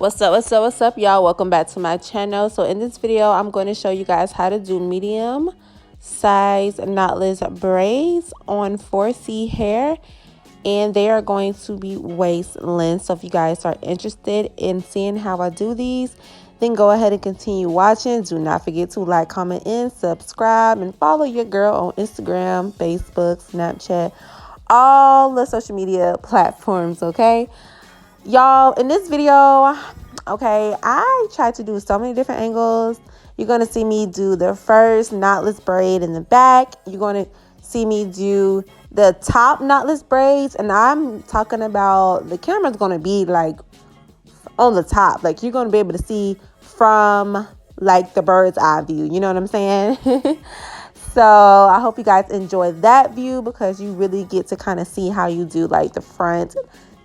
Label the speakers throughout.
Speaker 1: What's up, y'all? Welcome back to my channel. So in this video, I'm going to show you guys how to do medium size knotless braids on 4C hair, and they are going to be waist length. So if you guys are interested in seeing how I do these, then go ahead and continue watching. Do not forget to like, comment, and subscribe, and follow your girl on Instagram, Facebook, Snapchat, all the social media platforms. Okay, y'all, in this video, okay, I tried to do so many different angles. You're going to see me do the first knotless braid in the back. You're going to see me do the top knotless braids, and I'm talking about the camera's going to be like on the top. Like, you're going to be able to see from like the bird's eye view. You know what I'm saying? So I hope you guys enjoy that view, because you really get to kind of see how you do like the front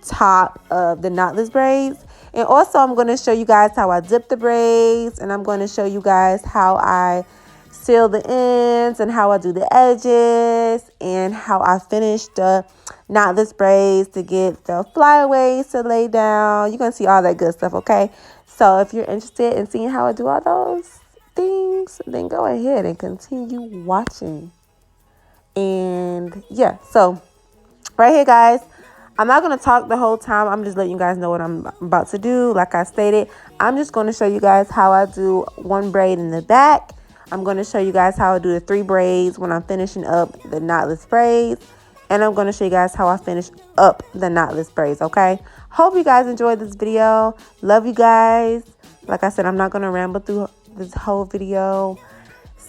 Speaker 1: top of the knotless braids. And also, I'm going to show you guys how I dip the braids, and I'm going to show you guys how I seal the ends and how I do the edges and how I finish the knotless braids to get the flyaways to lay down. You're going to see all that good stuff, okay? So if you're interested in seeing how I do all those things, then go ahead and continue watching. And yeah, so right here, guys, I'm not going to talk the whole time. I'm just letting you guys know what I'm about to do. Like I stated, I'm just going to show you guys how I do one braid in the back. I'm going to show you guys how I do the 3 braids when I'm finishing up the knotless braids. And I'm going to show you guys how I finish up the knotless braids, okay? Hope you guys enjoyed this video. Love you guys. Like I said, I'm not going to ramble through this whole video.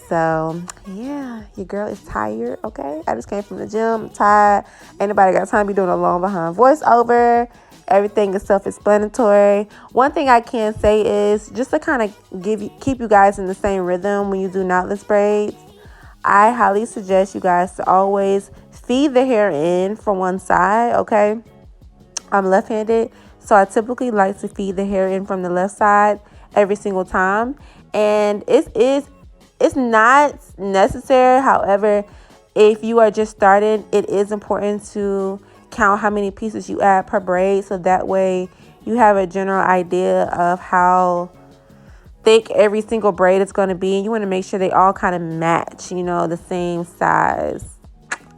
Speaker 1: So yeah, your girl is tired, okay? I just came from the gym, tired. Ain't nobody got time to be doing a long behind voiceover. Everything is self-explanatory. One thing I can say is, just to kind of keep you guys in the same rhythm when you do knotless braids, I highly suggest you guys to always feed the hair in from one side, okay? I'm left-handed, so I typically like to feed the hair in from the left side every single time. And it's not necessary. However, if you are just starting, it is important to count how many pieces you add per braid, so that way you have a general idea of how thick every single braid is going to be. And you want to make sure they all kind of match, you know, the same size,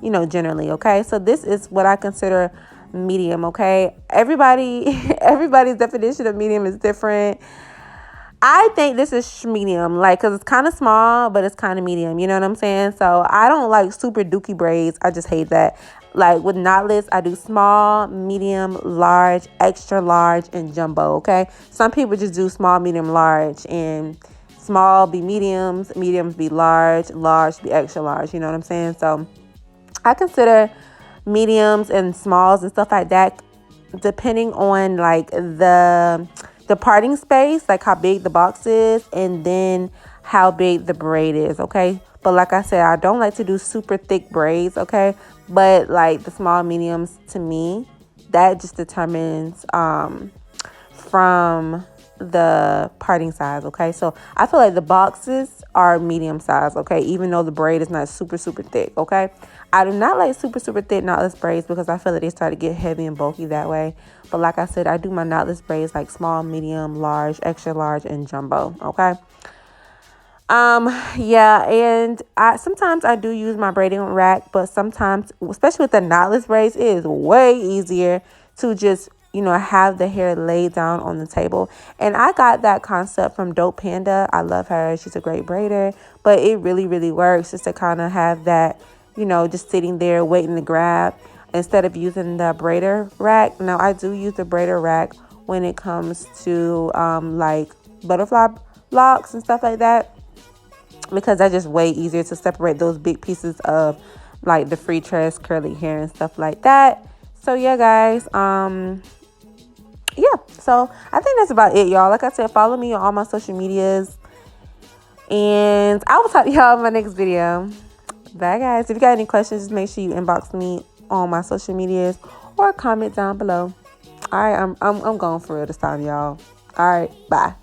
Speaker 1: you know, generally, okay? So this is what I consider medium, okay? Everybody's definition of medium is different. I think this is medium, like, because it's kind of small, but it's kind of medium. You know what I'm saying? So I don't like super dookie braids. I just hate that. Like with knotless, I do small, medium, large, extra large, and jumbo, okay? Some people just do small, medium, large, and small be mediums, mediums be large, large be extra large. You know what I'm saying? So I consider mediums and smalls and stuff like that, depending on like the parting space, like how big the box is, and then how big the braid is, okay? But like I said, I don't like to do super thick braids, okay? But like the small mediums, to me, that just determines from the parting size, okay? So I feel like the boxes are medium size, okay? Even though the braid is not super thick, okay? I do not like super thick knotless braids, because I feel like they start to get heavy and bulky that way. But like I said, I do my knotless braids like small, medium, large, extra large, and jumbo, okay? Yeah, and sometimes I do use my braiding rack, but sometimes, especially with the knotless braids, it is way easier to just, you know, have the hair laid down on the table. And I got that concept from Dope Panda. I love her. She's a great braider, but it really works just to kind of have that, you know, just sitting there waiting to grab, instead of using the braider rack. Now, I do use the braider rack when it comes to like butterfly locks and stuff like that, because that's just way easier to separate those big pieces of like the free tress curly hair and stuff like that. So yeah, guys, yeah, so I think that's about it, y'all. Like I said, follow me on all my social medias, and I will talk to y'all in my next video. Bye, guys. If you got any questions, just make sure you inbox me on my social medias or comment down below. All right, I'm going for real this time, y'all. All right, bye.